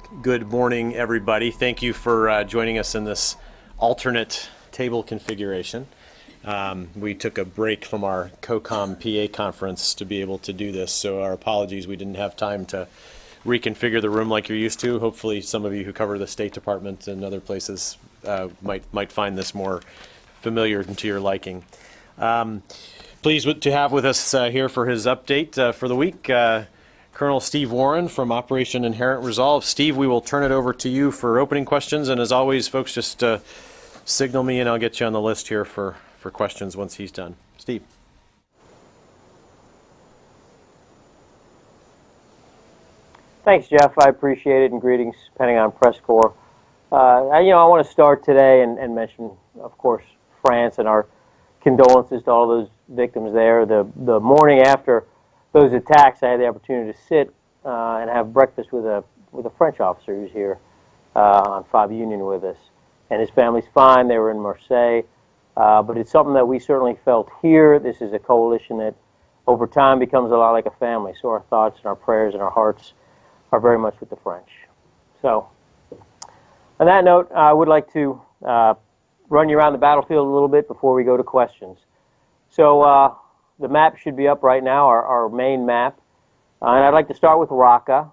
Good morning, everybody. Thank you for joining us in this alternate table configuration. We took a break from our COCOM PA conference to be able to do this, so our apologies. We didn't have time to reconfigure the room like you're used to. Hopefully some of you who cover the State Department and other places might find this more familiar and to your liking. Pleased to have with us here for his update for the week, Colonel Steve Warren from Operation Inherent Resolve. Steve, we will turn it over to you for opening questions, and as always, folks, just signal me and I'll get you on the list here for questions once he's done. Steve. Thanks, Jeff. I appreciate it, and greetings, Pentagon Press Corps. I want to start today and mention, of course, France and our condolences to all those victims there. The morning after those attacks, I had the opportunity to sit and have breakfast with a French officer who's here on Fob Union with us, and his family's fine. They were in Marseille, but it's something that we certainly felt here. This is a coalition that over time becomes a lot like a family, so our thoughts and our prayers and our hearts are very much with the French. So on that note, I would like to run you around the battlefield a little bit before we go to questions. So the map should be up right now, our main map. And I'd like to start with Raqqa,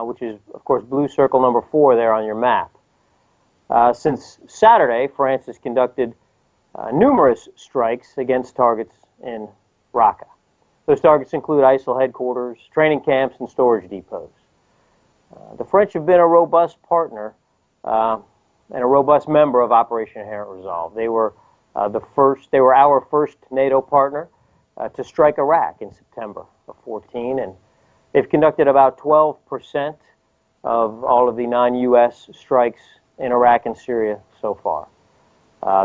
which is, of course, blue circle number 4 there on your map. Since Saturday, France has conducted numerous strikes against targets in Raqqa. Those targets include ISIL headquarters, training camps, and storage depots. The French have been a robust partner and a robust member of Operation Inherent Resolve. They were our first NATO partner to strike Iraq in September of 14, and they've conducted about 12% of all of the non-U.S. strikes in Iraq and Syria so far.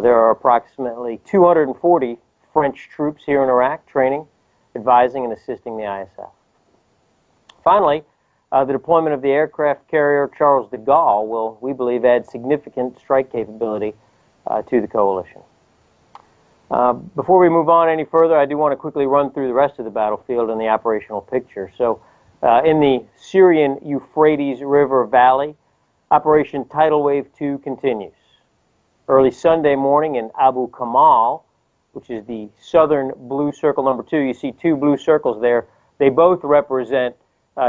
There are approximately 240 French troops here in Iraq training, advising, and assisting the ISF. Finally, the deployment of the aircraft carrier Charles de Gaulle will, we believe, add significant strike capability to the coalition. Before we move on any further, I do want to quickly run through the rest of the battlefield and the operational picture. So, in the Syrian Euphrates River Valley, Operation Tidal Wave 2 continues. Early Sunday morning in Abu Kamal, which is the southern blue circle number 2, you see 2 blue circles there. They both represent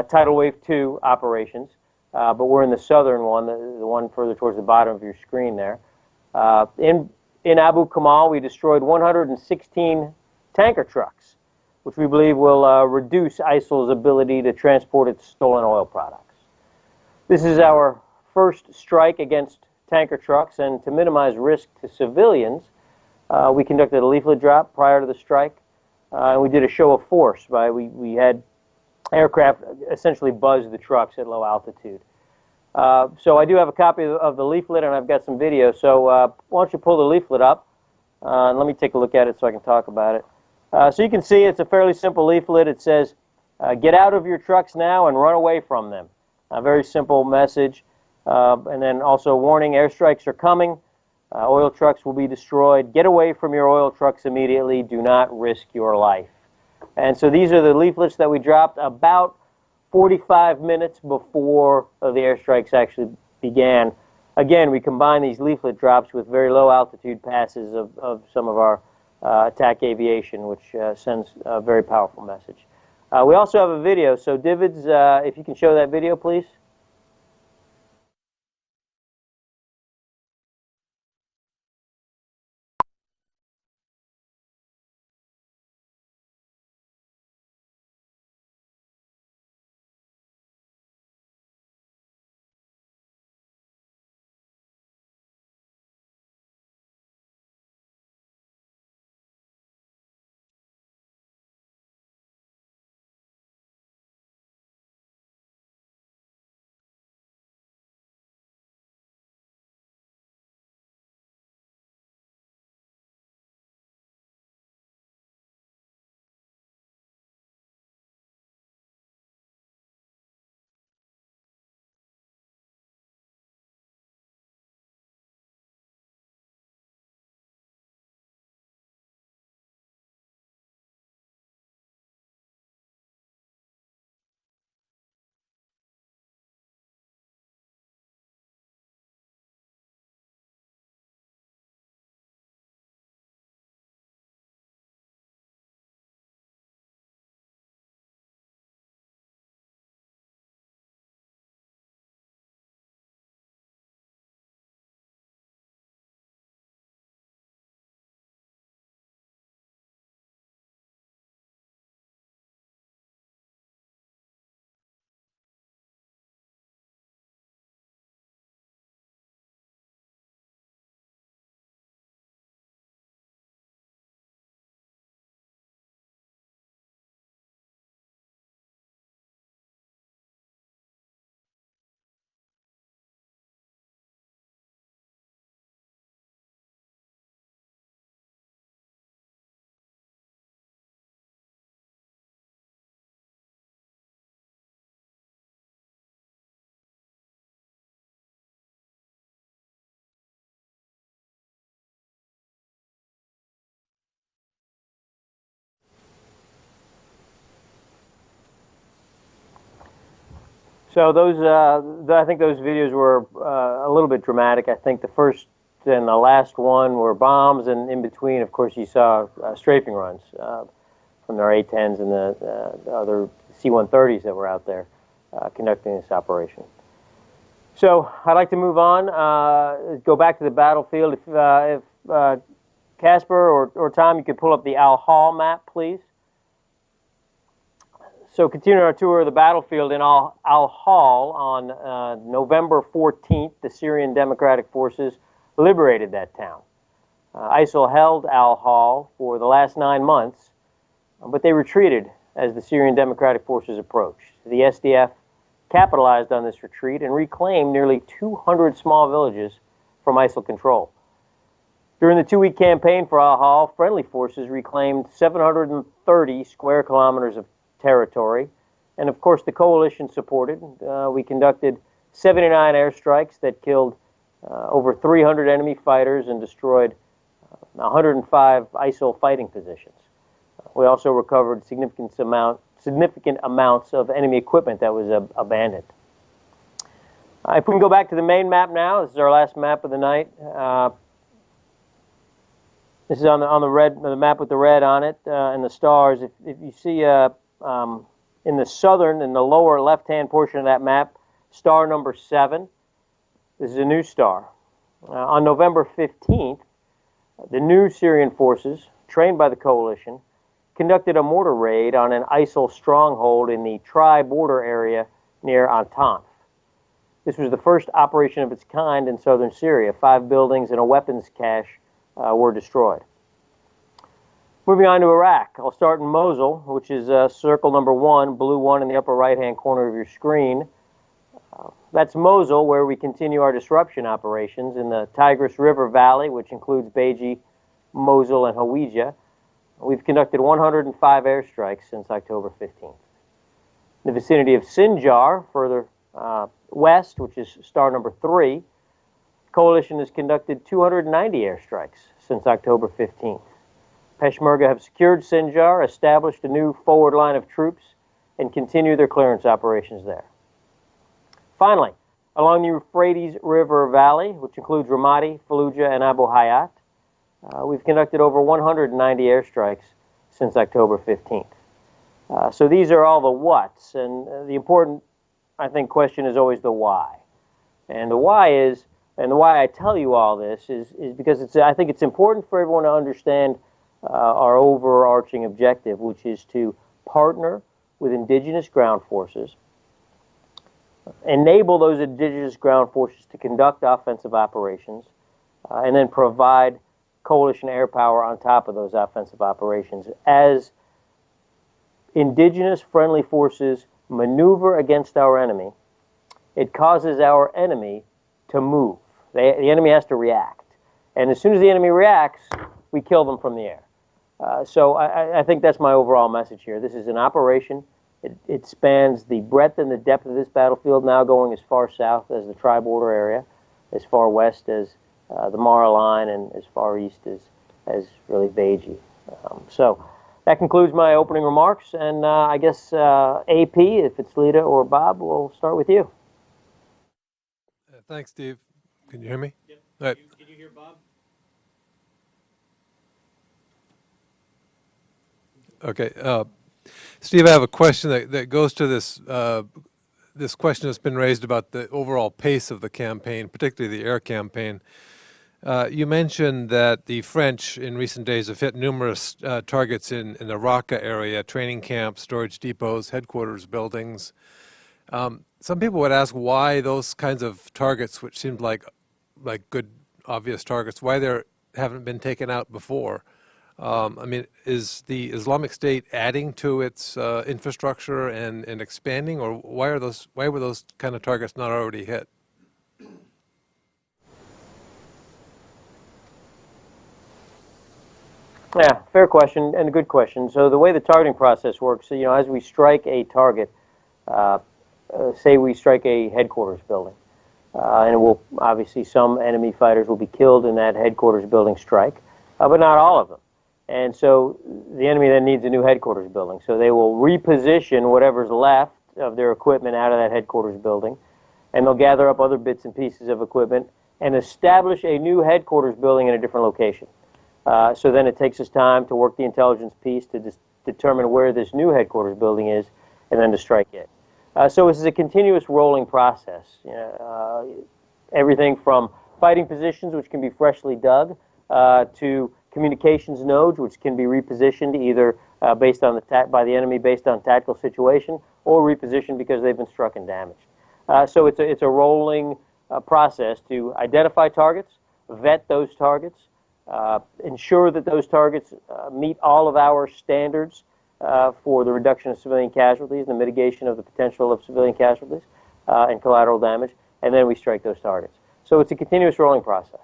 Tidal Wave 2 operations, but we're in the southern one, the one further towards the bottom of your screen there. In Abu Kamal, we destroyed 116 tanker trucks, which we believe will reduce ISIL's ability to transport its stolen oil products. This is our first strike against tanker trucks, and to minimize risk to civilians, we conducted a leaflet drop prior to the strike, and we did a show of force. We had aircraft essentially buzz the trucks at low altitude. So I do have a copy of the leaflet, and I've got some video. So why don't you pull the leaflet up, and let me take a look at it so I can talk about it. So you can see it's a fairly simple leaflet. It says, get out of your trucks now and run away from them. A very simple message. And then also warning, airstrikes are coming. Oil trucks will be destroyed. Get away from your oil trucks immediately. Do not risk your life. And so these are the leaflets that we dropped about 45 minutes before the airstrikes actually began. Again, we combine these leaflet drops with very low altitude passes of some of our attack aviation, which sends a very powerful message. We also have a video, so Divids, if you can show that video, please. So I think those videos were a little bit dramatic. I think the first and the last one were bombs, and in between, of course, you saw strafing runs from their A-10s and the other C-130s that were out there conducting this operation. So I'd like to move on, go back to the battlefield. If Casper or Tom, you could pull up the Al-Hol map, please. So continuing our tour of the battlefield in Al-Hol on November 14th, the Syrian Democratic Forces liberated that town. ISIL held Al-Hol for the last 9 months, but they retreated as the Syrian Democratic Forces approached. The SDF capitalized on this retreat and reclaimed nearly 200 small villages from ISIL control. During the 2-week campaign for Al-Hol, friendly forces reclaimed 730 square kilometers of territory, and of course the coalition supported. We conducted 79 airstrikes that killed over 300 enemy fighters and destroyed 105 ISIL fighting positions. We also recovered significant amounts of enemy equipment that was abandoned. If we can go back to the main map now, this is our last map of the night. This is on the map with the red on it and the stars. If you see in the lower left-hand portion of that map, star number 7. This is a new star. On November 15th, the new Syrian forces, trained by the coalition, conducted a mortar raid on an ISIL stronghold in the tri-border area near Antanf. This was the first operation of its kind in southern Syria. 5 buildings and a weapons cache were destroyed. Moving on to Iraq, I'll start in Mosul, which is circle number 1, blue 1 in the upper right-hand corner of your screen. That's Mosul, where we continue our disruption operations in the Tigris River Valley, which includes Beji, Mosul, and Hawija. We've conducted 105 airstrikes since October 15th. In the vicinity of Sinjar, further west, which is star number 3, the coalition has conducted 290 airstrikes since October 15th. Peshmerga have secured Sinjar, established a new forward line of troops, and continue their clearance operations there. Finally, along the Euphrates River Valley, which includes Ramadi, Fallujah, and Abu Hayat, we've conducted over 190 airstrikes since October 15th. So these are all the whats, and the important, I think, question is always the why. And the why is, and the why I tell you all this is because I think it's important for everyone to understand our overarching objective, which is to partner with indigenous ground forces, enable those indigenous ground forces to conduct offensive operations, and then provide coalition air power on top of those offensive operations. As indigenous friendly forces maneuver against our enemy, it causes our enemy to move. The enemy has to react. And as soon as the enemy reacts, we kill them from the air. So I think that's my overall message here. This is an operation. It spans the breadth and the depth of this battlefield, now going as far south as the tri-border area, as far west as the Mara line, and as far east as really Beji. So that concludes my opening remarks, and I guess AP, if it's Lita or Bob, we'll start with you. Thanks, Steve. Can you hear me? Yep. All right. Can you hear Bob? Okay. Steve, I have a question that goes to this this question that's been raised about the overall pace of the campaign, particularly the air campaign. You mentioned that the French in recent days have hit numerous targets in the Raqqa area, training camps, storage depots, headquarters buildings. Some people would ask why those kinds of targets, which seemed like good, obvious targets, why they haven't been taken out before. I mean, is the Islamic State adding to its infrastructure and expanding, or why were those kind of targets not already hit? Yeah, fair question and a good question. So the way the targeting process works, as we strike a target, say we strike a headquarters building, and it will obviously some enemy fighters will be killed in that headquarters building strike, but not all of them. And so the enemy then needs a new headquarters building. So they will reposition whatever's left of their equipment out of that headquarters building, and they'll gather up other bits and pieces of equipment and establish a new headquarters building in a different location. So then it takes us time to work the intelligence piece to determine where this new headquarters building is, and then to strike it. So this is a continuous rolling process. Everything from fighting positions, which can be freshly dug, to communications nodes, which can be repositioned either based on by the enemy based on tactical situation, or repositioned because they've been struck and damaged. So it's a rolling process to identify targets, vet those targets, ensure that those targets meet all of our standards for the reduction of civilian casualties and the mitigation of the potential of civilian casualties and collateral damage, and then we strike those targets. So it's a continuous rolling process.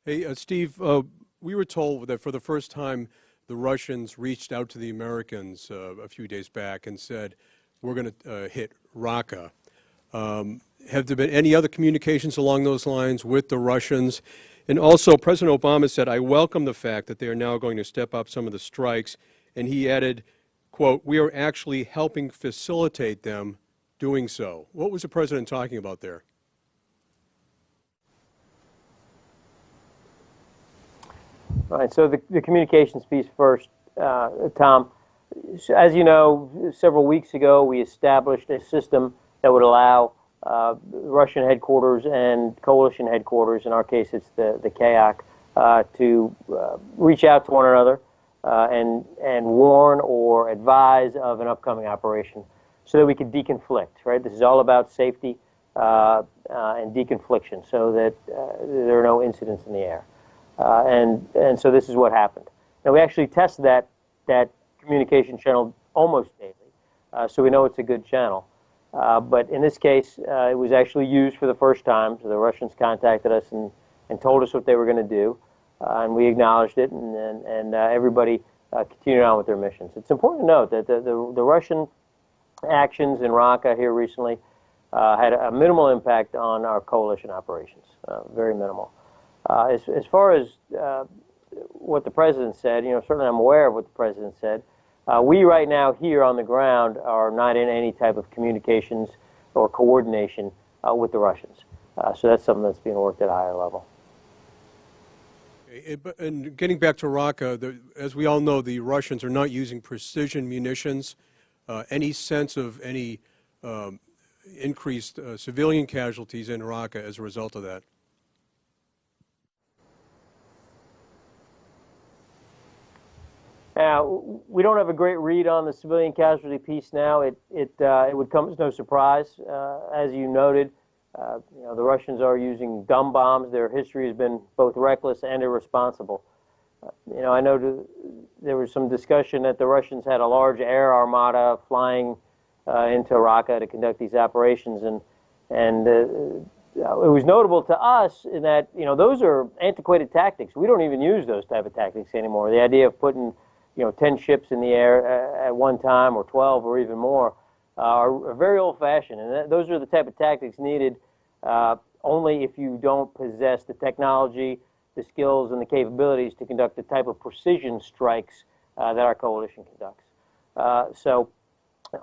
Hey, Steve, we were told that for the first time the Russians reached out to the Americans a few days back and said, we're going to hit Raqqa. Have there been any other communications along those lines with the Russians? And also, President Obama said, I welcome the fact that they are now going to step up some of the strikes. And he added, quote, we are actually helping facilitate them doing so. What was the president talking about there? All right, so the communications piece first, Tom. As you know, several weeks ago, we established a system that would allow Russian headquarters and coalition headquarters, in our case it's the KAC, to reach out to one another and warn or advise of an upcoming operation so that we could deconflict, right? This is all about safety and deconfliction so that there are no incidents in the air. And so this is what happened. Now, we actually test that communication channel almost daily, so we know it's a good channel. But in this case, it was actually used for the first time. So the Russians contacted us and told us what they were going to do, and we acknowledged it, and everybody continued on with their missions. It's important to note that the Russian actions in Raqqa here recently had a minimal impact on our coalition operations, very minimal. As far as what the president said, certainly I'm aware of what the president said. We right now here on the ground are not in any type of communications or coordination with the Russians. So that's something that's being worked at a higher level. And getting back to Raqqa, as we all know, the Russians are not using precision munitions. Any sense of any increased civilian casualties in Raqqa as a result of that? Now, we don't have a great read on the civilian casualty piece now. It would come as no surprise. As you noted, the Russians are using dumb bombs. Their history has been both reckless and irresponsible. I know there was some discussion that the Russians had a large air armada flying into Raqqa to conduct these operations, and it was notable to us in that those are antiquated tactics. We don't even use those type of tactics anymore. The idea of putting 10 ships in the air at one time, or 12, or even more, are very old-fashioned. And those are the type of tactics needed only if you don't possess the technology, the skills, and the capabilities to conduct the type of precision strikes that our coalition conducts. So,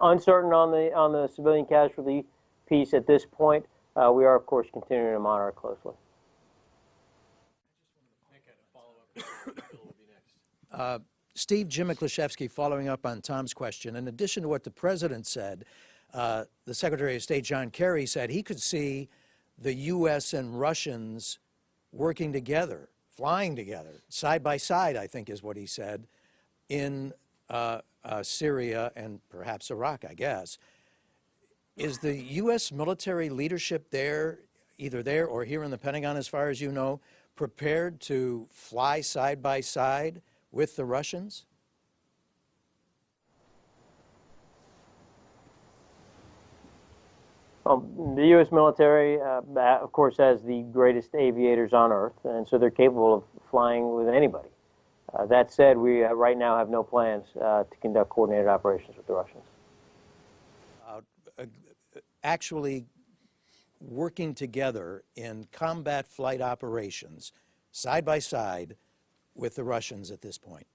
uncertain on the civilian casualty piece at this point. We are, of course, continuing to monitor it closely. Steve, Jim Miklashevsky, following up on Tom's question. In addition to what the president said, the Secretary of State, John Kerry, said he could see the U.S. and Russians working together, flying together, side by side, I think is what he said, in Syria and perhaps Iraq, I guess. Is the U.S. military leadership there, either there or here in the Pentagon, as far as you know, prepared to fly side by side with the Russians? The U.S. military, of course, has the greatest aviators on Earth, and so they're capable of flying with anybody. That said, we right now have no plans to conduct coordinated operations with the Russians. Actually working together in combat flight operations, side by side, with the Russians at this point?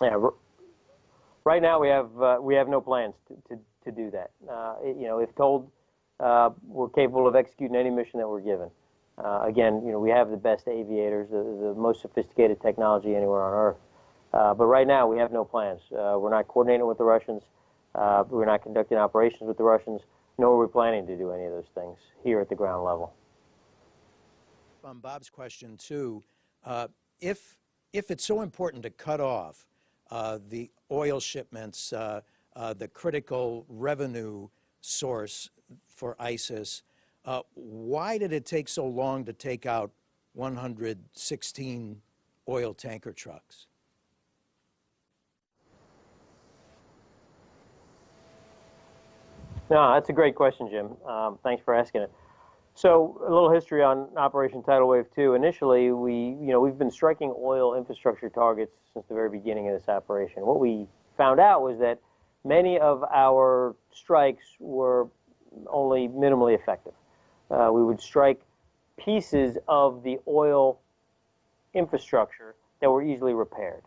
Yeah, right now we have no plans to do that. If told, we're capable of executing any mission that we're given. Again, we have the best aviators, the most sophisticated technology anywhere on Earth. But right now, we have no plans. We're not coordinating with the Russians. We're not conducting operations with the Russians, nor are we planning to do any of those things here at the ground level. On Bob's question, too, if it's so important to cut off the oil shipments, the critical revenue source for ISIS, why did it take so long to take out 116 oil tanker trucks? No, that's a great question, Jim. Thanks for asking it. So a little history on Operation Tidal Wave 2. Initially, we've been striking oil infrastructure targets since the very beginning of this operation. What we found out was that many of our strikes were only minimally effective. We would strike pieces of the oil infrastructure that were easily repaired.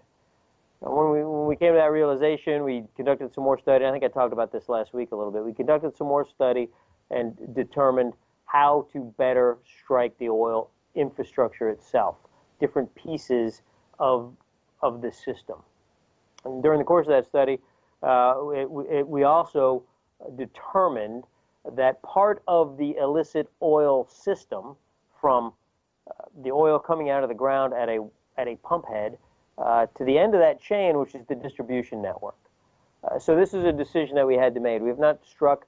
When we came to that realization, we conducted some more study. I think I talked about this last week a little bit. We conducted some more study and determined how to better strike the oil infrastructure itself, different pieces of the system. And during the course of that study, we also determined that part of the illicit oil system, from the oil coming out of the ground at a pump head to the end of that chain, which is the distribution network. So this is a decision that we had to make. We have not struck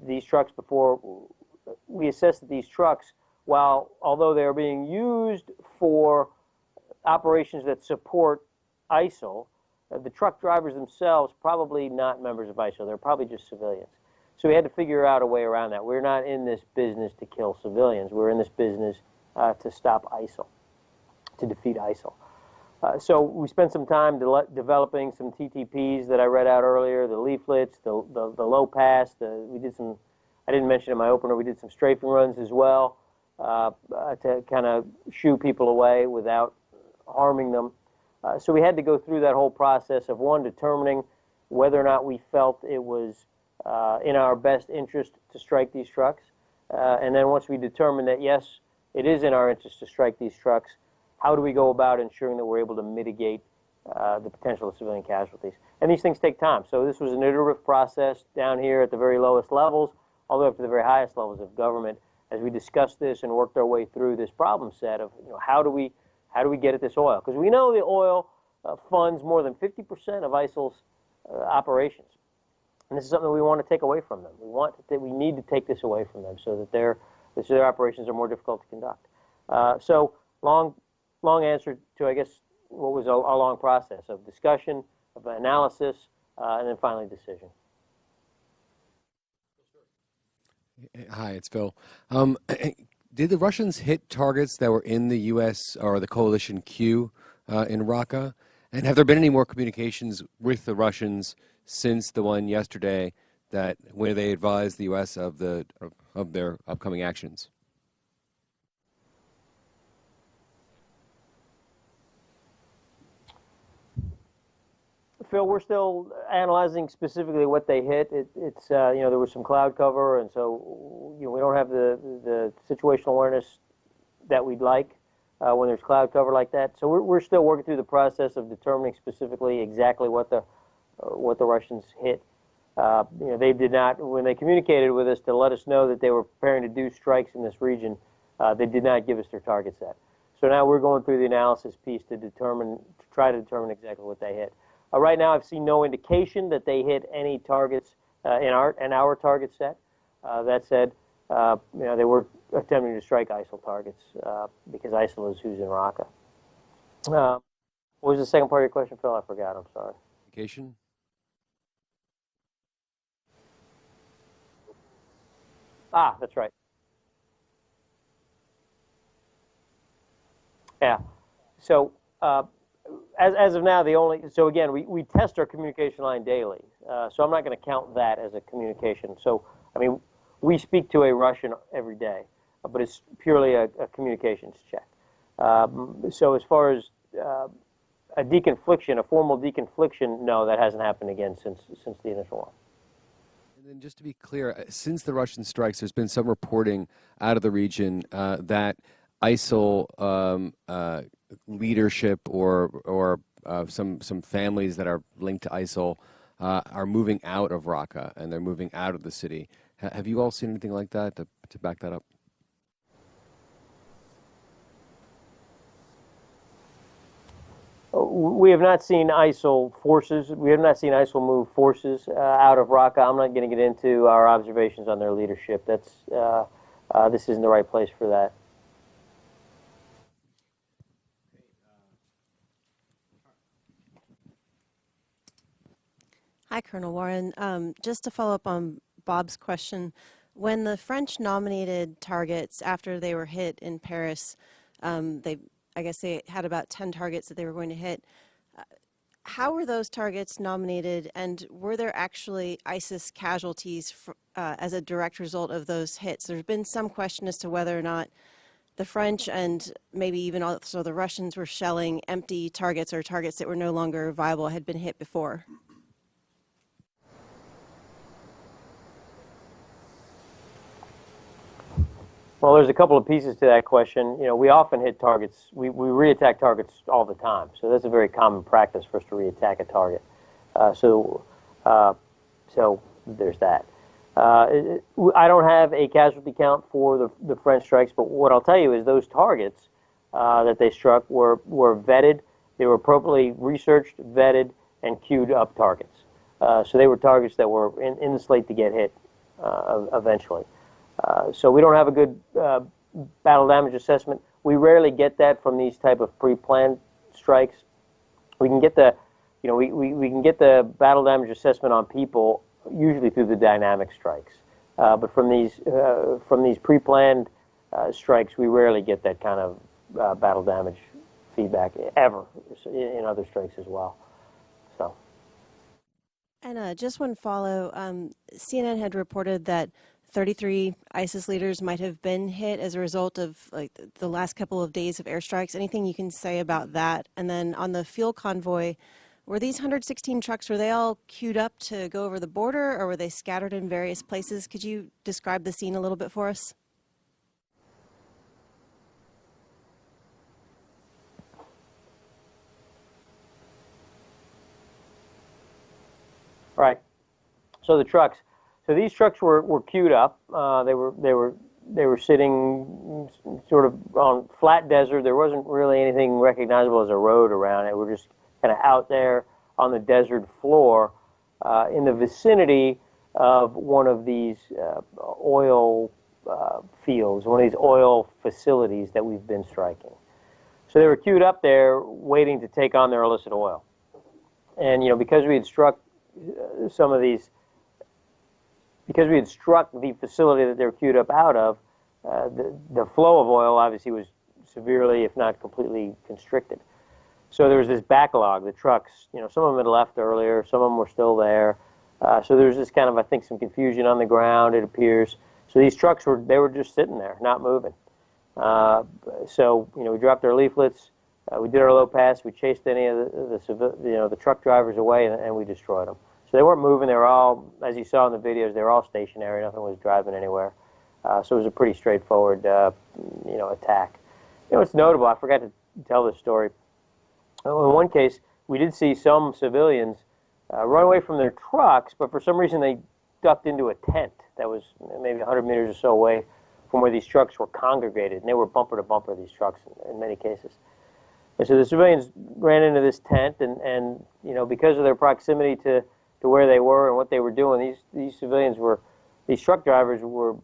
these trucks before. We assessed that these trucks, although they are being used for operations that support ISIL, the truck drivers themselves probably not members of ISIL. They're probably just civilians. So we had to figure out a way around that. We're not in this business to kill civilians. We're in this business to stop ISIL, to defeat ISIL. So we spent some time developing some TTPs that I read out earlier, the leaflets, the low pass. We did some, I didn't mention in my opener, we did some strafing runs as well to kind of shoo people away without harming them. So we had to go through that whole process of, one, determining whether or not we felt it was in our best interest to strike these trucks. And then once we determined that, yes, it is in our interest to strike these trucks, how do we go about ensuring that we're able to mitigate the potential of civilian casualties? And these things take time. So this was an iterative process down here at the very lowest levels, all the way up to the very highest levels of government, as we discussed this and worked our way through this problem set of, how do we get at this oil? Because we know the oil funds more than 50% of ISIL's operations. And this is something we want to take away from them. We need to take this away from them so that their operations are more difficult to conduct. So long answer to, I guess, what was a long process of discussion, of analysis, and then finally decision. Hi, it's Phil. Did the Russians hit targets that were in the U.S. or the coalition queue in Raqqa? And have there been any more communications with the Russians since the one yesterday where they advised the U.S. of their upcoming actions? Phil, we're still analyzing specifically what they hit. It's there was some cloud cover, and so we don't have the situational awareness that we'd like when there's cloud cover like that. So we're still working through the process of determining specifically exactly what the Russians hit. They did not, when they communicated with us to let us know that they were preparing to do strikes in this region, they did not give us their target set. So now we're going through the analysis piece to try to determine exactly what they hit. Right now, I've seen no indication that they hit any targets in our target set. That said, they were attempting to strike ISIL targets because ISIL is who's in Raqqa. What was the second part of your question, Phil? I forgot. I'm sorry. Communication? That's right. Yeah. So. As of now, so again, we test our communication line daily, so I'm not going to count that as a communication. So, I mean, we speak to a Russian every day, but it's purely a communications check. So as far as a deconfliction, a formal deconfliction, no, that hasn't happened again since the initial one. And then just to be clear, since the Russian strikes, there's been some reporting out of the region that ISIL leadership or some families that are linked to ISIL are moving out of Raqqa and they're moving out of the city. Have you all seen anything like that to back that up? We have not seen ISIL forces. We have not seen ISIL move forces out of Raqqa. I'm not going to get into our observations on their leadership. That's this isn't the right place for that. Hi, Colonel Warren. Just to follow up on Bob's question, when the French nominated targets after they were hit in Paris, I guess they had about 10 targets that they were going to hit. How were those targets nominated, and were there actually ISIS casualties as a direct result of those hits? There's been some question as to whether or not the French and maybe even also the Russians were shelling empty targets or targets that were no longer viable, had been hit before. Well, there's a couple of pieces to that question. You know, we often hit targets. We reattack targets all the time. So that's a very common practice for us to reattack a target. So there's that. I don't have a casualty count for the French strikes, but what I'll tell you is those targets that they struck were vetted. They were appropriately researched, vetted, and queued up targets. So they were targets that were in the slate to get hit eventually. So we don't have a good battle damage assessment. We rarely get that from these type of pre-planned strikes. We can get the, you know, we can get the battle damage assessment on people usually through the dynamic strikes. But from these pre-planned strikes, we rarely get that kind of battle damage feedback ever in other strikes as well. So. And just one follow, CNN had reported that 33 ISIS leaders might have been hit as a result of like the last couple of days of airstrikes. Anything you can say about that? And then on the fuel convoy, were these 116 trucks, were they all queued up to go over the border, or were they scattered in various places? Could you describe the scene a little bit for us? Right. So the trucks. So these trucks were queued up. They were sitting sort of on flat desert. There wasn't really anything recognizable as a road around it. We're just kind of out there on the desert floor in the vicinity of one of these oil fields, one of these oil facilities that we've been striking. So they were queued up there waiting to take on their illicit oil. And, you know, because we had struck some of these, because we had struck the facility that they were queued up out of, the flow of oil obviously was severely, if not completely, constricted. So there was this backlog. The trucks, you know, some of them had left earlier, some of them were still there. So there was this kind of, I think, some confusion on the ground, it appears. So these trucks were just sitting there, not moving. So, you know, we dropped our leaflets, we did our low pass, we chased any of the truck drivers away, and we destroyed them. So they weren't moving. They were all, as you saw in the videos, they were all stationary. Nothing was driving anywhere. So it was a pretty straightforward, attack. You know, it's notable. I forgot to tell this story. In one case, we did see some civilians run away from their trucks, but for some reason they ducked into a tent that was maybe 100 meters or so away from where these trucks were congregated, and they were bumper to bumper, these trucks, in many cases. And so the civilians ran into this tent, and you know, because of their proximity to where they were and what they were doing, these truck drivers were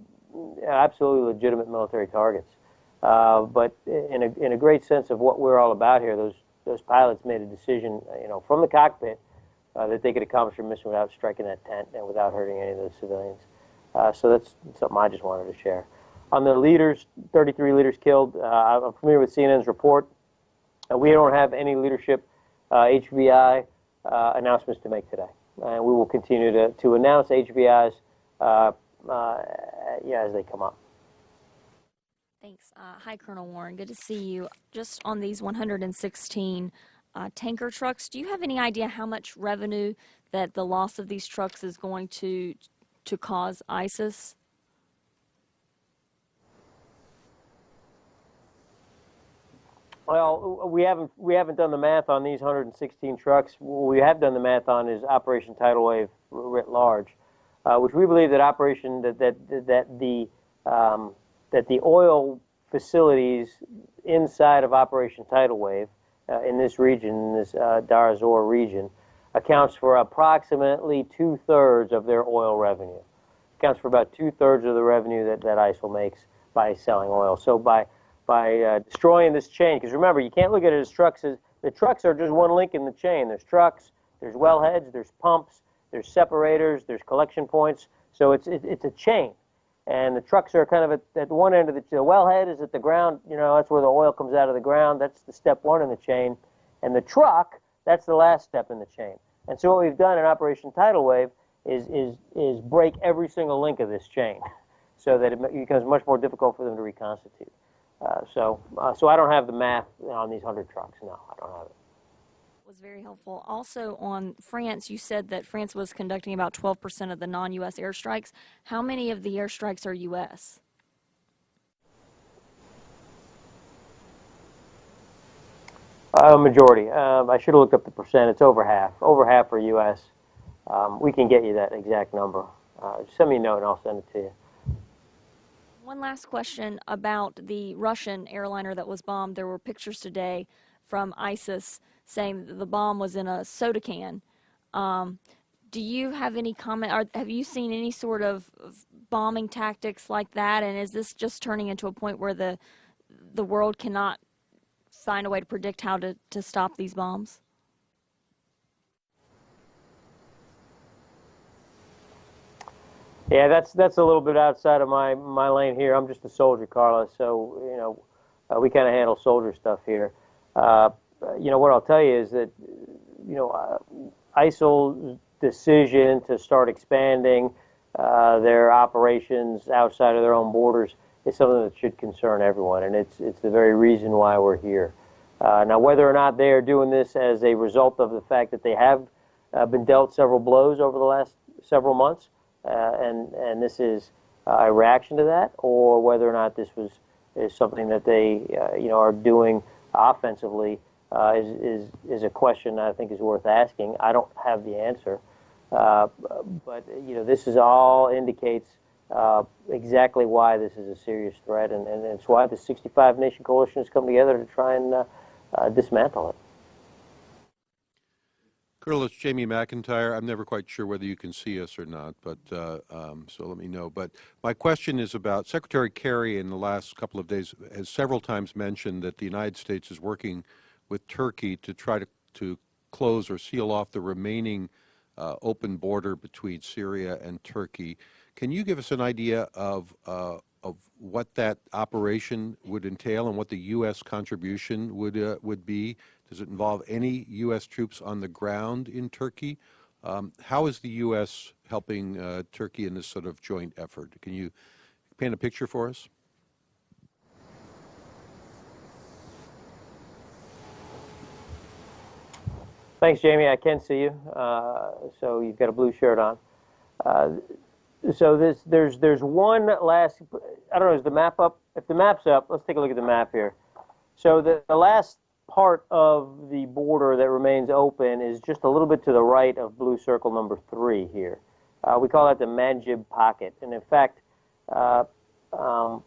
absolutely legitimate military targets. But in a great sense of what we're all about here, those pilots made a decision, you know, from the cockpit that they could accomplish their mission without striking that tent and without hurting any of those civilians. So that's something I just wanted to share. On the leaders, 33 leaders killed. I'm familiar with CNN's report. We don't have any leadership HVI announcements to make today. And we will continue to announce HVIs as they come up. Thanks. Hi, Colonel Warren. Good to see you. Just on these 116 tanker trucks. Do you have any idea how much revenue that the loss of these trucks is going to cause ISIS? Well, we haven't done the math on these 116 trucks. What we have done the math on is Operation Tidal Wave writ large, which we believe that the oil facilities inside of Operation Tidal Wave in this region, in this Dar ez-Zor region, accounts for approximately 2/3 of their oil revenue. Accounts for about 2/3 of the revenue that ISIL makes by selling oil. So by destroying this chain, because remember, you can't look at it as trucks. The trucks are just one link in the chain. There's trucks, there's wellheads, there's pumps, there's separators, there's collection points. So it's a chain. And the trucks are kind of at one end of the wellhead is at the ground. You know, that's where the oil comes out of the ground. That's the step one in the chain. And the truck, that's the last step in the chain. And so what we've done in Operation Tidal Wave is break every single link of this chain so that it becomes much more difficult for them to reconstitute. So I don't have the math on these 100 trucks. No, I don't have it. Was very helpful. Also on France, you said that France was conducting about 12% of the non-U.S. airstrikes. How many of the airstrikes are U.S.? A majority. I should have looked up the percent. It's over half. Over half are U.S. We can get you that exact number. Just send me a note and I'll send it to you. One last question about the Russian airliner that was bombed. There were pictures today from ISIS saying that the bomb was in a soda can. Do you have any comment, or have you seen any sort of bombing tactics like that? And is this just turning into a point where the world cannot find a way to predict how to stop these bombs? Yeah, that's a little bit outside of my lane here. I'm just a soldier, Carla, so, you know, we kind of handle soldier stuff here. You know, what I'll tell you is that, you know, ISIL's decision to start expanding their operations outside of their own borders is something that should concern everyone, and it's the very reason why we're here. Now, whether or not they are doing this as a result of the fact that they have been dealt several blows over the last several months, and this is a reaction to that, or whether or not this is something that they you know, are doing offensively, is a question I think is worth asking. I don't have the answer, but you know, this is all indicates exactly why this is a serious threat, and it's why the 65-nation coalition has come together to try and dismantle it. Colonel, it's Jamie McIntyre. I'm never quite sure whether you can see us or not, but so let me know. But my question is about Secretary Kerry in the last couple of days has several times mentioned that the United States is working with Turkey to try to close or seal off the remaining open border between Syria and Turkey. Can you give us an idea of what that operation would entail and what the U.S. contribution would be? Does it involve any U.S. troops on the ground in Turkey? How is the U.S. helping Turkey in this sort of joint effort? Can you paint a picture for us? Thanks, Jamie. I can see you. So you've got a blue shirt on. So there's one last. I don't know. Is the map up? If the map's up, let's take a look at the map here. So the last part of the border that remains open is just a little bit to the right of blue circle number 3 here. We call that the Manjib pocket, and in fact, well,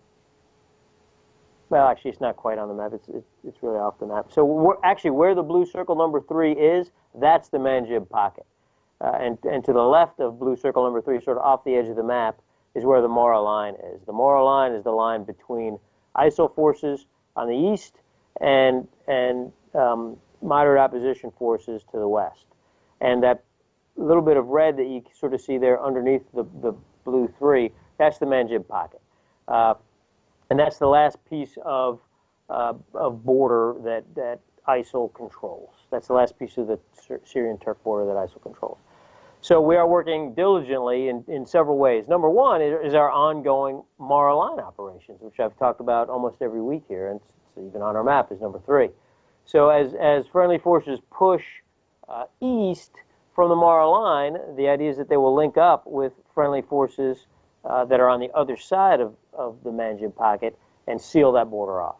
actually, it's not quite on the map. It's really off the map. So actually, where the blue circle number 3 is, that's the Manjib pocket. And to the left of blue circle number 3, sort of off the edge of the map, is where the Mora line is. The Mora line is the line between ISIL forces on the east and moderate opposition forces to the west. And that little bit of red that you sort of see there underneath the blue 3, that's the Manjib pocket. And that's the last piece of border that ISIL controls. That's the last piece of the Syrian-Turk border that ISIL controls. So we are working diligently in several ways. Number one is our ongoing Mara line operations, which I've talked about almost every week here, and it's even on our map is number 3. So as friendly forces push east from the Mara line, the idea is that they will link up with friendly forces that are on the other side of the Manjin pocket and seal that border off.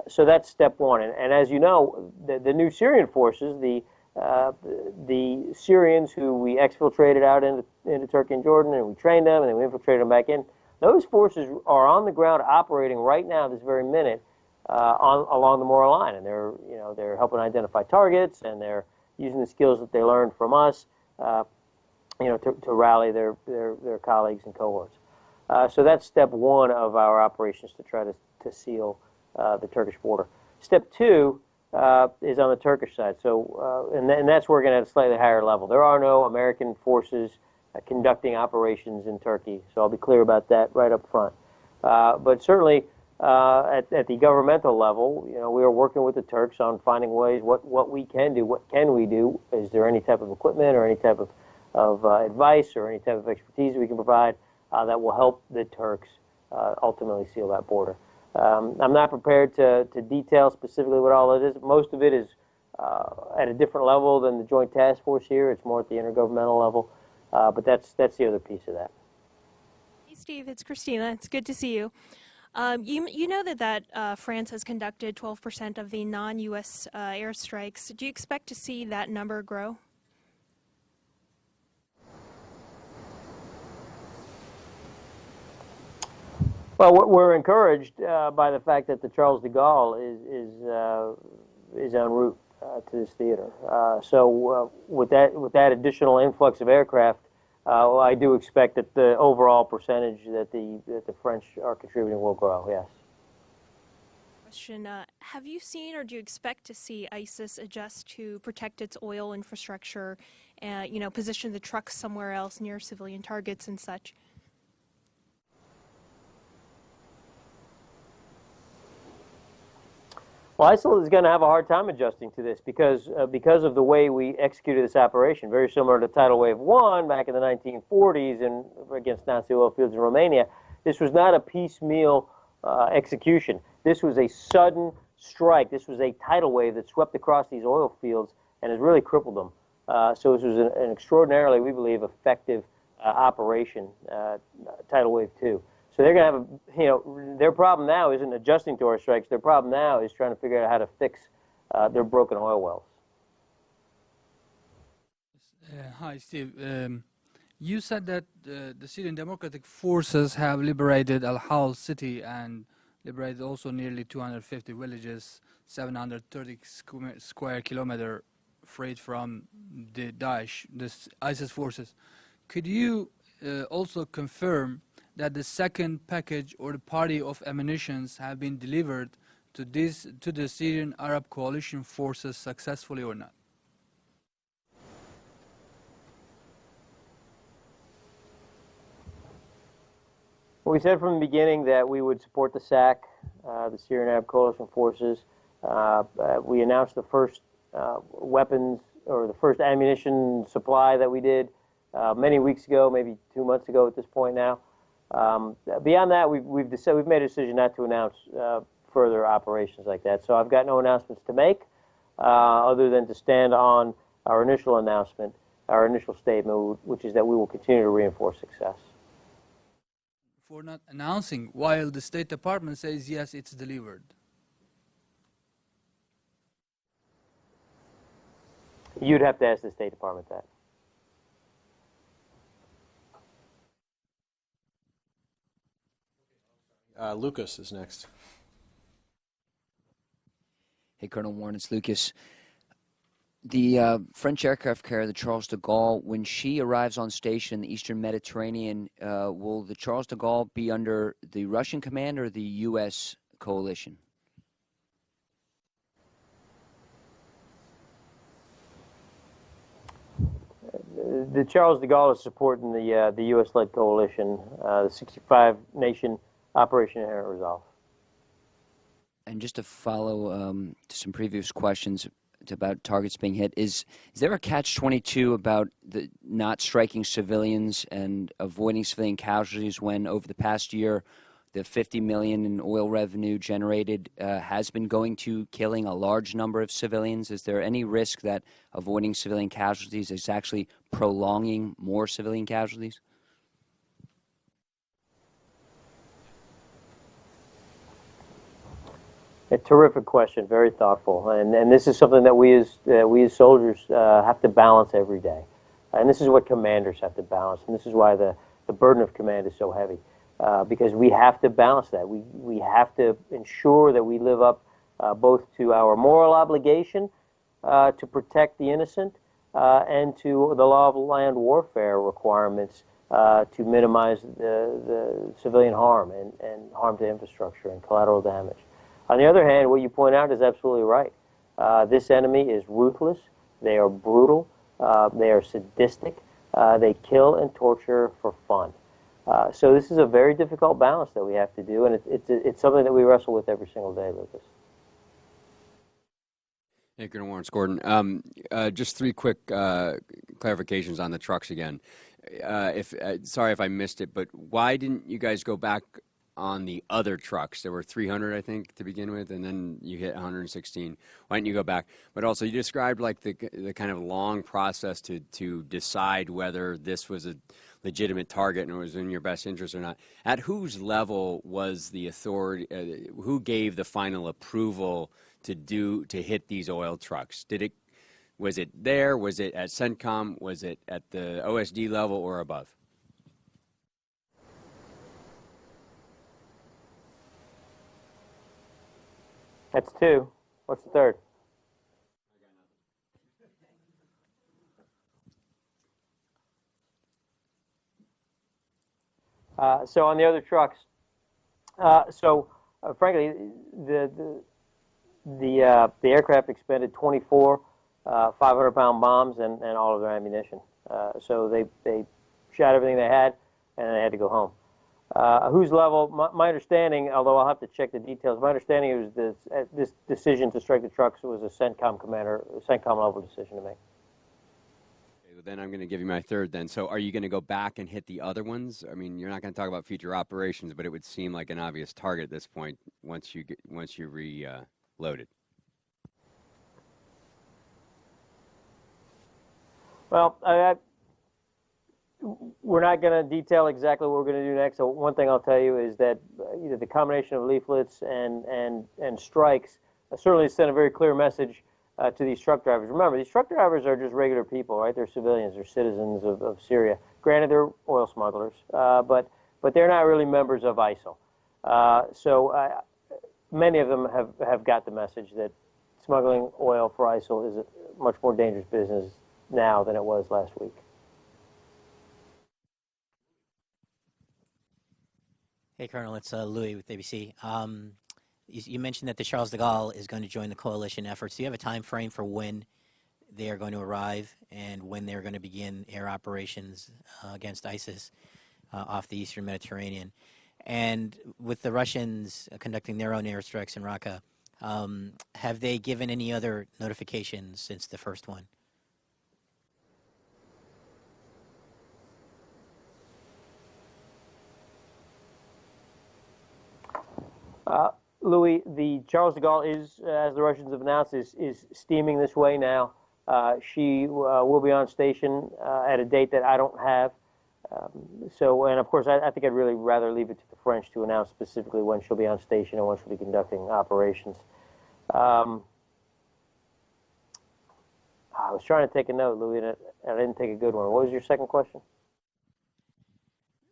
So that's step one. And as you know, the new Syrian forces, the Syrians who we exfiltrated out into Turkey and Jordan, and we trained them, and then we infiltrated them back in, those forces are on the ground operating right now, this very minute, along the Mora line, and they're helping identify targets, and they're using the skills that they learned from us, to rally their colleagues and cohorts. So that's step one of our operations to try to seal the Turkish border. Step two is on the Turkish side. So, and that's working at a slightly higher level. There are no American forces conducting operations in Turkey, so I'll be clear about that right up front. But certainly at the governmental level, we are working with the Turks on finding ways what we can do. What can we do? Is there any type of equipment or any type of advice or any type of expertise we can provide that will help the Turks ultimately seal that border? I'm not prepared to detail specifically what all it is. Most of it is at a different level than the Joint Task Force here. It's more at the intergovernmental level, but that's the other piece of that. Hey, Steve, it's Christina. It's good to see you. You know that France has conducted 12% of the non-U.S. airstrikes. Do you expect to see that number grow? Well, we're encouraged by the fact that the Charles de Gaulle is en route to this theater. So with that additional influx of aircraft, I do expect that the overall percentage that the French are contributing will grow. Yes. Question: have you seen, or do you expect to see, ISIS adjust to protect its oil infrastructure, and position the trucks somewhere else near civilian targets and such? Well, ISIL is going to have a hard time adjusting to this because of the way we executed this operation, very similar to Tidal Wave 1 back in the 1940s and against Nazi oil fields in Romania. This was not a piecemeal execution. This was a sudden strike. This was a tidal wave that swept across these oil fields and has really crippled them. So this was an extraordinarily, we believe, effective operation, Tidal Wave 2. So they're going to have, their problem now isn't adjusting to our strikes. Their problem now is trying to figure out how to fix their broken oil wells. Hi, Steve. You said that the Syrian Democratic Forces have liberated Al-Hal city and liberated also nearly 250 villages, 730 square kilometer freed from the Daesh, the ISIS forces. Could you also confirm that the second package or the party of ammunitions have been delivered to the Syrian Arab coalition forces successfully or not? Well, we said from the beginning that we would support the SAC, the Syrian Arab Coalition Forces. We announced the first weapons or the first ammunition supply that we did many weeks ago, maybe 2 months ago at this point now. Beyond that, we've made a decision not to announce further operations like that. So I've got no announcements to make other than to stand on our initial announcement, our initial statement, which is that we will continue to reinforce success. For not announcing while the State Department says yes, it's delivered? You'd have to ask the State Department that. Lucas is next. Hey, Colonel Warren, it's Lucas. The French aircraft carrier, the Charles de Gaulle, when she arrives on station in the Eastern Mediterranean, will the Charles de Gaulle be under the Russian command or the U.S. coalition? The Charles de Gaulle is supporting the U.S.-led coalition, the 65-nation Operation Inherent Resolve. And just to follow to some previous questions about targets being hit, is there a catch-22 about the not striking civilians and avoiding civilian casualties when over the past year the 50 million in oil revenue generated has been going to killing a large number of civilians? Is there any risk that avoiding civilian casualties is actually prolonging more civilian casualties? A terrific question, very thoughtful, and this is something that we as soldiers have to balance every day, and this is what commanders have to balance, and this is why the burden of command is so heavy, because we have to balance that. We have to ensure that we live up both to our moral obligation to protect the innocent and to the law of land warfare requirements to minimize the civilian harm and harm to infrastructure and collateral damage. On the other hand, what you point out is absolutely right. This enemy is ruthless. They are brutal. They are sadistic. They kill and torture for fun. So this is a very difficult balance that we have to do, and it's something that we wrestle with every single day, Lucas. Hey, Colonel Lawrence Gordon. Just three quick clarifications on the trucks again. Sorry if I missed it, but why didn't you guys go back on the other trucks? There were 300, I think, to begin with, and then you hit 116. Why didn't you go back? But also, you described like the kind of long process to decide whether this was a legitimate target and it was in your best interest or not. At whose level was the authority? Who gave the final approval to hit these oil trucks? Was it there? Was it at CENTCOM? Was it at the OSD level or above? That's two. What's the third? So on the other trucks, frankly, the aircraft expended 24 500-pound bombs and all of their ammunition. So they shot everything they had, and they had to go home. Whose level? My understanding, although I'll have to check the details, my understanding was this decision to strike the trucks was a CENTCOM level decision to make. Okay, well, then I'm going to give you my third then. So are you going to go back and hit the other ones? I mean, you're not going to talk about future operations, but it would seem like an obvious target at this point once you reloaded. Well, we're not going to detail exactly what we're going to do next. So one thing I'll tell you is that the combination of leaflets and strikes certainly sent a very clear message to these truck drivers. Remember, these truck drivers are just regular people, right? They're civilians. They're citizens of Syria. Granted, they're oil smugglers, but they're not really members of ISIL. So many of them have got the message that smuggling oil for ISIL is a much more dangerous business now than it was last week. Hey, Colonel, it's Louis with ABC. You mentioned that the Charles de Gaulle is going to join the coalition efforts. Do you have a time frame for when they are going to arrive and when they're going to begin air operations against ISIS off the eastern Mediterranean? And with the Russians conducting their own airstrikes in Raqqa, have they given any other notifications since the first one? Louis, the Charles de Gaulle is, as the Russians have announced, is steaming this way now. She will be on station at a date that I don't have. And of course, I think I'd really rather leave it to the French to announce specifically when she'll be on station and when she'll be conducting operations. I was trying to take a note, Louis, and I didn't take a good one. What was your second question?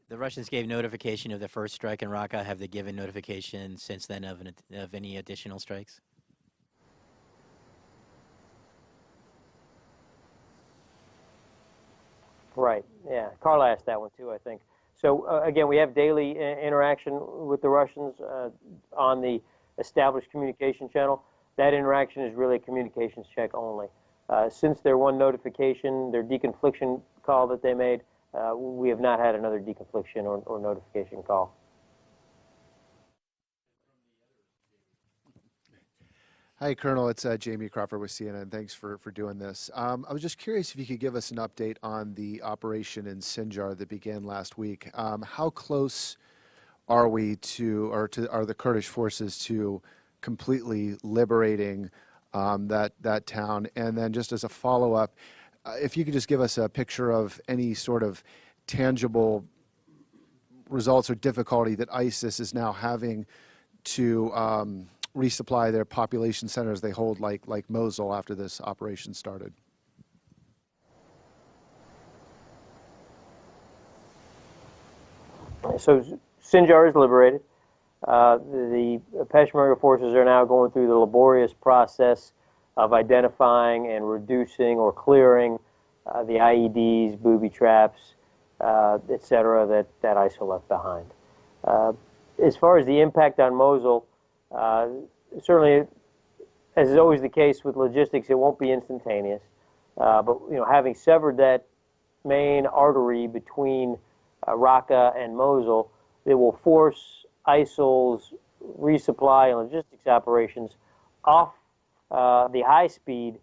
The Russians gave notification of the first strike in Raqqa. Have they given notification since then of any additional strikes? Right. Yeah. Carla asked that one too, I think. So again, we have daily interaction with the Russians on the established communication channel. That interaction is really a communications check only. Since their one notification, their deconfliction call that they made, we have not had another deconfliction or notification call. Hi, Colonel. It's Jamie Crawford with CNN. Thanks for doing this. I was just curious if you could give us an update on the operation in Sinjar that began last week. How close are we are the Kurdish forces to completely liberating that town? And then just as a follow-up, if you could just give us a picture of any sort of tangible results or difficulty that ISIS is now having to resupply their population centers they hold, like Mosul, after this operation started. So Sinjar is liberated. The Peshmerga forces are now going through the laborious process of identifying and reducing or clearing the IEDs, booby traps, etc., that ISIL left behind. As far as the impact on Mosul, certainly, as is always the case with logistics, it won't be instantaneous. But having severed that main artery between Raqqa and Mosul, it will force ISIL's resupply and logistics operations off the high-speed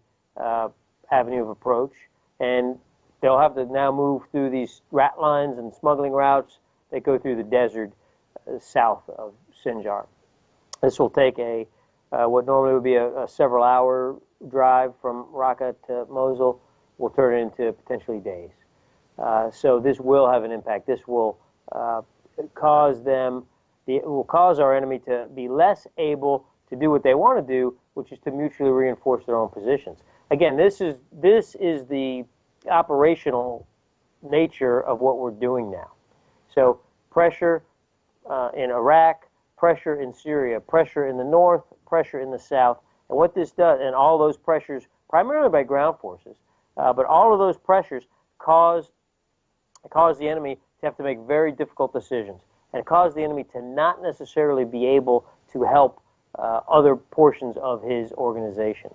avenue of approach, and they'll have to now move through these rat lines and smuggling routes that go through the desert south of Sinjar. This will take what normally would be a several-hour drive from Raqqa to Mosul will turn into potentially days. So this will have an impact. This will cause our enemy to be less able to do what they want to do, which is to mutually reinforce their own positions. Again, this is the operational nature of what we're doing now. So pressure in Iraq, pressure in Syria, pressure in the north, pressure in the south, and what this does, and all those pressures, primarily by ground forces, but all of those pressures cause the enemy to have to make very difficult decisions, and cause the enemy to not necessarily be able to help other portions of his organization.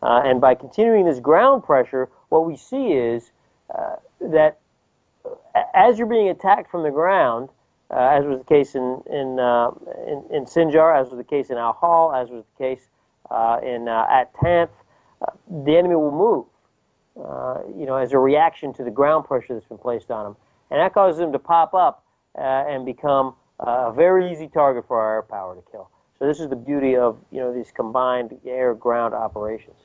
And by continuing this ground pressure, what we see is that as you're being attacked from the ground, as was the case in Sinjar, as was the case in Al-Hal, as was the case at Tanf, the enemy will move, as a reaction to the ground pressure that's been placed on them. And that causes them to pop up and become a very easy target for our air power to kill. So this is the beauty of these combined air-ground operations.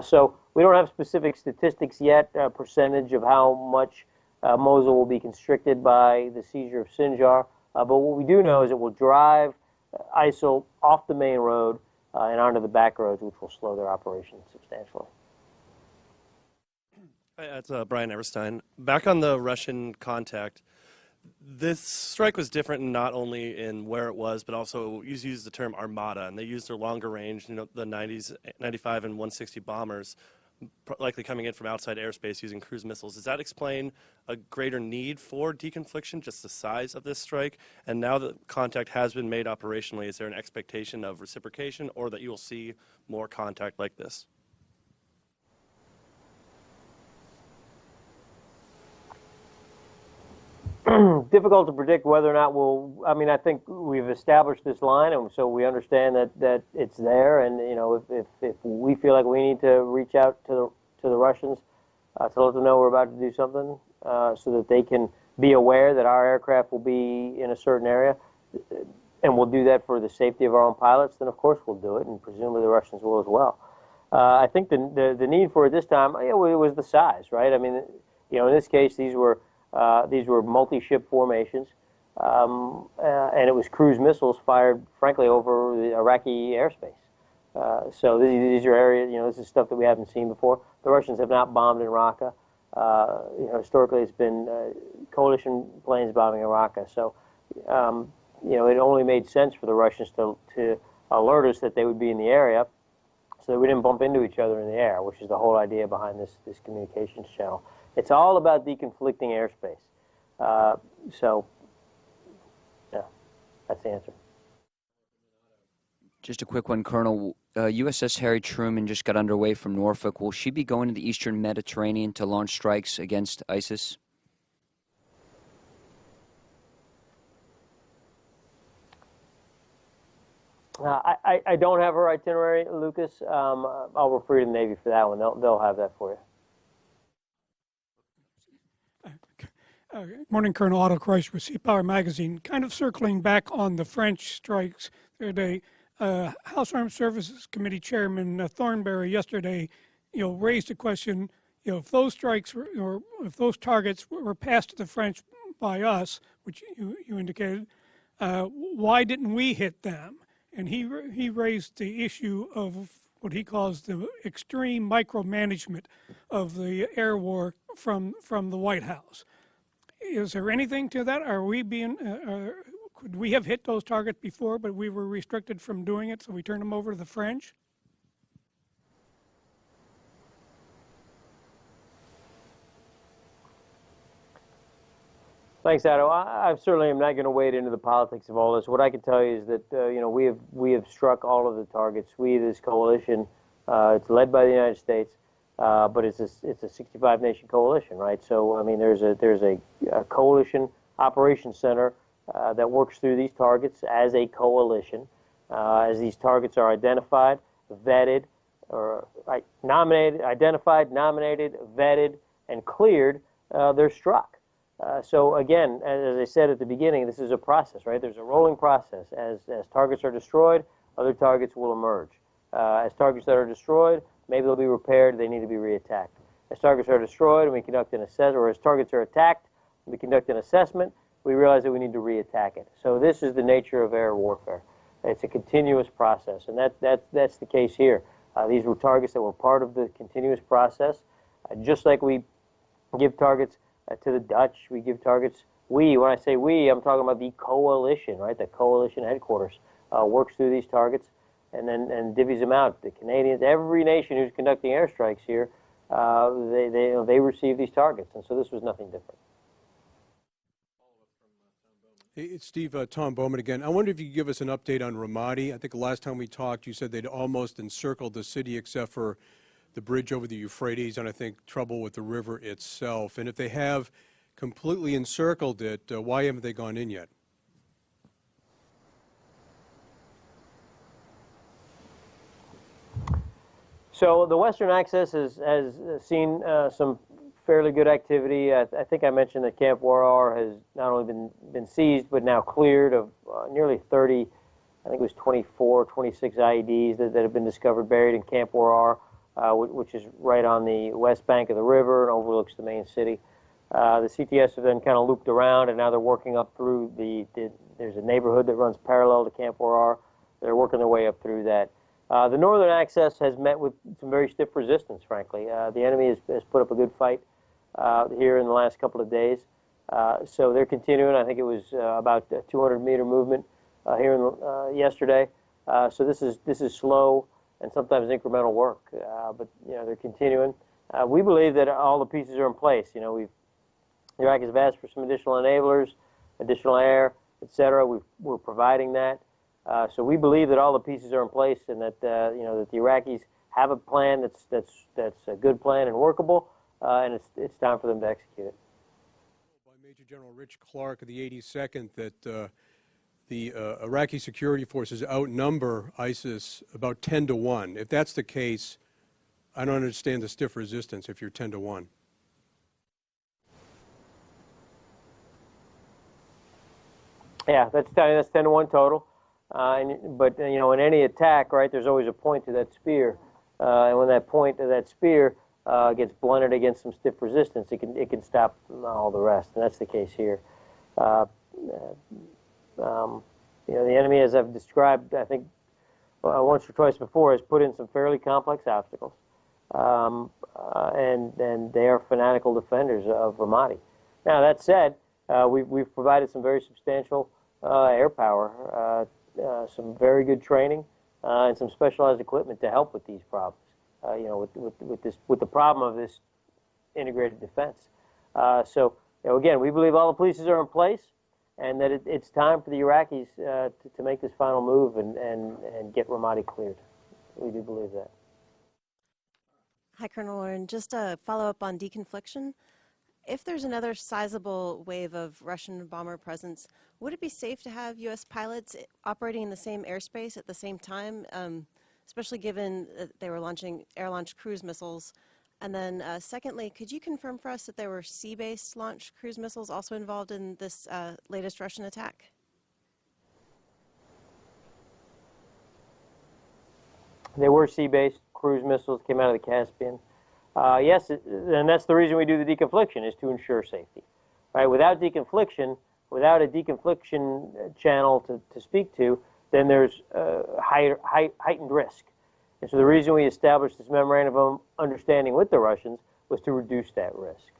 So we don't have specific statistics yet, percentage of how much Mosul will be constricted by the seizure of Sinjar. But what we do know is it will drive ISIL off the main road and onto the back roads, which will slow their operations substantially. Hi, it's Brian Everstein. Back on the Russian contact, this strike was different not only in where it was, but also you used the term armada, and they used their longer range, the 95 and 160 bombers, likely coming in from outside airspace using cruise missiles. Does that explain a greater need for deconfliction, just the size of this strike? And now that contact has been made operationally, is there an expectation of reciprocation or that you will see more contact like this? Difficult to predict whether or not I think we've established this line, and so we understand that it's there, and if we feel like we need to reach out to the Russians to let them know we're about to do something, so that they can be aware that our aircraft will be in a certain area, and we'll do that for the safety of our own pilots, then of course we'll do it, and presumably the Russians will as well. I think the need for it this time, it was the size, right? I mean, in this case, these were multi-ship formations, and it was cruise missiles fired, frankly, over the Iraqi airspace. So these are areas, this is stuff that we haven't seen before. The Russians have not bombed in Raqqa. Historically, it's been coalition planes bombing in Raqqa. So, it only made sense for the Russians to alert us that they would be in the area, so that we didn't bump into each other in the air, which is the whole idea behind this communications channel. It's all about deconflicting airspace. So, yeah, that's the answer. Just a quick one, Colonel. USS Harry Truman just got underway from Norfolk. Will she be going to the eastern Mediterranean to launch strikes against ISIS? I don't have her itinerary, Lucas. I'll refer you to the Navy for that one. They'll have that for you. Morning, Colonel Otto Kreis with Sea Power Magazine. Kind of circling back on the French strikes today, House Armed Services Committee Chairman Thornberry yesterday, raised a question. If those strikes were, or if those targets were passed to the French by us, which you indicated, why didn't we hit them? And he raised the issue of what he calls the extreme micromanagement of the air war from the White House. Is there anything to that? Are we being, could we have hit those targets before, but we were restricted from doing it, so we turned them over to the French? Thanks, Otto. I certainly am not going to wade into the politics of all this. What I can tell you is that we have struck all of the targets. We, this coalition, it's led by the United States, but it's a 65-nation coalition, right? So I mean, there's a coalition operations center that works through these targets as a coalition. As these targets are identified, vetted, or identified, nominated, vetted, and cleared, they're struck. So again, as I said at the beginning, this is a process, right? There's a rolling process. As targets are destroyed, other targets will emerge. As targets that are destroyed, maybe they'll be repaired, they need to be reattacked. As targets are destroyed and we conduct an assessment, or as targets are attacked, we conduct an assessment, we realize that we need to reattack it. So this is the nature of air warfare. It's a continuous process, and that's the case here. These were targets that were part of the continuous process. Just like we give targets to the Dutch, we give targets. When I say we, I'm talking about the coalition, right? The coalition headquarters works through these targets and divvies them out. The Canadians, every nation who's conducting airstrikes here, they receive these targets, and so this was nothing different. Hey, it's Steve, Tom Bowman again. I wonder if you could give us an update on Ramadi. I think the last time we talked, you said they'd almost encircled the city except for the bridge over the Euphrates, and I think trouble with the river itself. And if they have completely encircled it, why haven't they gone in yet? So the Western Axis has seen some fairly good activity. I think I mentioned that Camp Warrar has not only been seized, but now cleared of nearly 30, I think it was 24, 26 IEDs that have been discovered buried in Camp Warrar, which is right on the west bank of the river and overlooks the main city. The CTS have then kind of looped around, and now they're working up through there's a neighborhood that runs parallel to Camp Warrar. They're working their way up through that. The northern access has met with some very stiff resistance, frankly. The enemy has put up a good fight here in the last couple of days. So they're continuing. I think it was about a 200-meter movement here yesterday. So this is slow and sometimes incremental work, but they're continuing. We believe that all the pieces are in place. Iraq has asked for some additional enablers, additional air, etc. We're providing that. So we believe that all the pieces are in place, and that that the Iraqis have a plan that's a good plan and workable, and it's time for them to execute it. By Major General Rich Clark of the 82nd, that the Iraqi security forces outnumber ISIS about 10 to 1. If that's the case, I don't understand the stiff resistance if you're 10 to 1. Yeah, that's 10 to 1 total. But in any attack, right, there's always a point to that spear, and when that point to that spear gets blunted against some stiff resistance, it can stop all the rest, and that's the case here. The enemy, as I've described, I think once or twice before, has put in some fairly complex obstacles, and they are fanatical defenders of Ramadi. Now that said, we've provided some very substantial air power, some very good training, and some specialized equipment to help with these problems. With the problem of this integrated defense. So again, we believe all the pieces are in place, and that it's time for the Iraqis to make this final move and get Ramadi cleared. We do believe that. Hi, Colonel Warren. Just a follow-up on deconfliction. If there's another sizable wave of Russian bomber presence, would it be safe to have U.S. pilots operating in the same airspace at the same time, especially given that they were launching air-launched cruise missiles And then secondly, could you confirm for us that there were sea-based launch cruise missiles also involved in this latest Russian attack? There were sea-based cruise missiles came out of the Caspian. Yes, and that's the reason we do the deconfliction, is to ensure safety. Right? Without deconfliction, without a deconfliction channel to speak to, then there's heightened risk. And so the reason we established this memorandum of understanding with the Russians was to reduce that risk.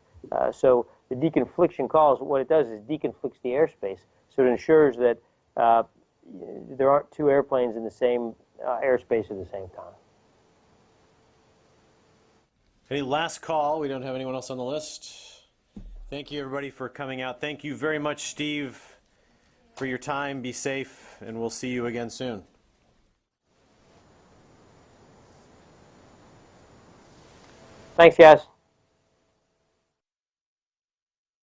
So the deconfliction calls, what it does is deconflicts the airspace, so it ensures that there aren't two airplanes in the same airspace at the same time. Any last call? We don't have anyone else on the list. Thank you, everybody, for coming out. Thank you very much, Steve, for your time. Be safe, and we'll see you again soon. Thanks, guys.